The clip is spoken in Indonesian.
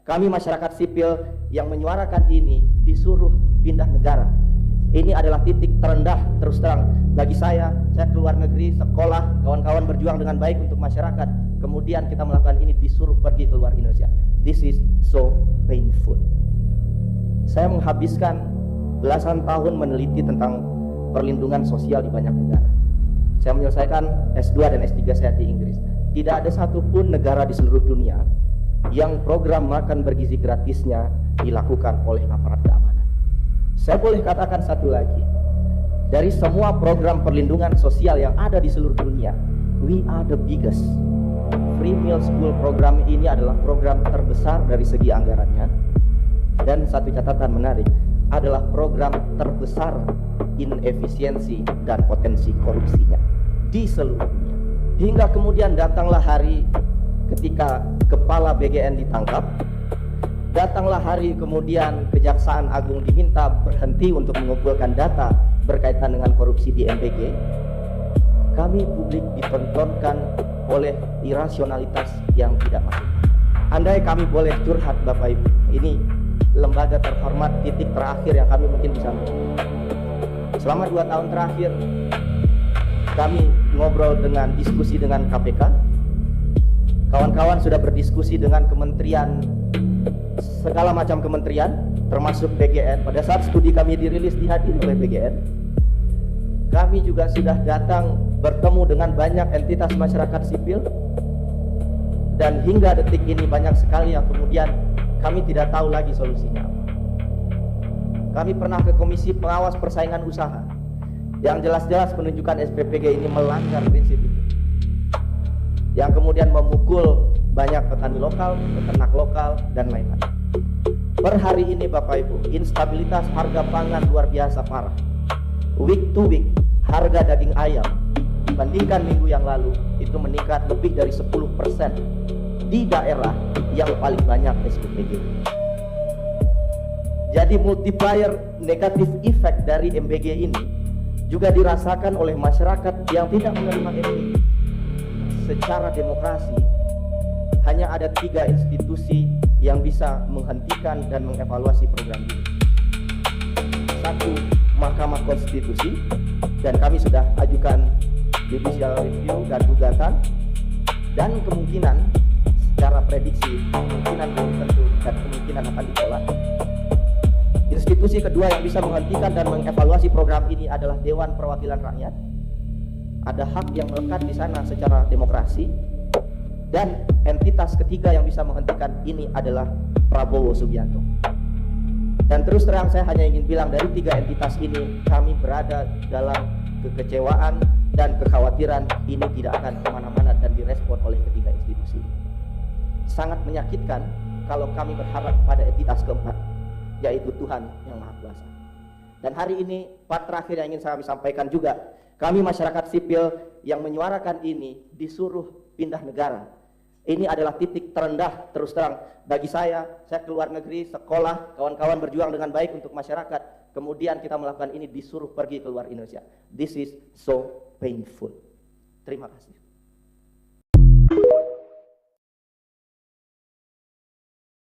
Kami masyarakat sipil yang menyuarakan ini disuruh pindah negara. Ini adalah titik terendah terus terang bagi saya keluar negeri, sekolah, kawan-kawan berjuang dengan baik untuk masyarakat. Kemudian kita melakukan ini disuruh pergi keluar Indonesia. This is so painful. Saya menghabiskan belasan tahun meneliti tentang perlindungan sosial di banyak negara. Saya menyelesaikan S2 dan S3 saya di Inggris. Tidak ada satupun negara di seluruh dunia yang program makan bergizi gratisnya dilakukan oleh aparat keamanan. Saya boleh katakan satu lagi, dari semua program perlindungan sosial yang ada di seluruh dunia, we are the biggest. Free Meal School program ini adalah program terbesar dari segi anggarannya, dan satu catatan menarik adalah program terbesar inefisiensi dan potensi korupsinya di seluruh dunia. Hingga kemudian datanglah hari ketika kepala BGN ditangkap, datanglah hari kemudian Kejaksaan Agung diminta berhenti untuk mengumpulkan data berkaitan dengan korupsi di MBG. Kami publik ditontonkan oleh irasionalitas yang tidak masuk. Andai kami boleh curhat Bapak Ibu, ini lembaga terhormat, titik terakhir yang kami mungkin bisa melakukan. Selama 2 tahun terakhir kami ngobrol dengan diskusi dengan KPK. Kawan-kawan sudah berdiskusi dengan kementerian, segala macam kementerian, termasuk BGN. Pada saat studi kami dirilis dihadiri oleh BGN. Kami juga sudah datang bertemu dengan banyak entitas masyarakat sipil. Dan hingga detik ini banyak sekali yang kemudian kami tidak tahu lagi solusinya. Kami pernah ke Komisi Pengawas Persaingan Usaha, yang jelas-jelas penunjukan SPPG ini melanggar prinsip itu, yang kemudian memukul banyak petani lokal, peternak lokal, dan lain-lain. Per hari ini Bapak Ibu, instabilitas harga pangan luar biasa parah. Week to week, harga daging ayam dibandingkan minggu yang lalu itu meningkat lebih dari 10% di daerah yang paling banyak SPPG. Jadi multiplier negatif effect dari MBG ini juga dirasakan oleh masyarakat yang tidak menerima MBG. Secara demokrasi hanya ada 3 institusi yang bisa menghentikan dan mengevaluasi program ini. 1, Mahkamah Konstitusi, dan kami sudah ajukan judicial review dan gugatan, dan kemungkinan secara prediksi kemungkinan belum tentu dan kemungkinan akan ditolak. Institusi kedua yang bisa menghentikan dan mengevaluasi program ini adalah Dewan Perwakilan Rakyat. Ada hak yang melekat di sana secara demokrasi. Dan entitas ketiga yang bisa menghentikan ini adalah Prabowo Subianto. Dan terus terang saya hanya ingin bilang, dari 3 entitas ini kami berada dalam kekecewaan dan kekhawatiran ini tidak akan kemana-mana dan direspon oleh ketiga institusi. Sangat menyakitkan kalau kami berharap pada entitas keempat, yaitu Tuhan yang Maha Kuasa. Dan hari ini part terakhir yang ingin saya sampaikan juga, kami masyarakat sipil yang menyuarakan ini disuruh pindah negara. Ini adalah titik terendah terus terang bagi saya keluar negeri, sekolah, kawan-kawan berjuang dengan baik untuk masyarakat. Kemudian kita melakukan ini disuruh pergi keluar Indonesia. This is so painful. Terima kasih.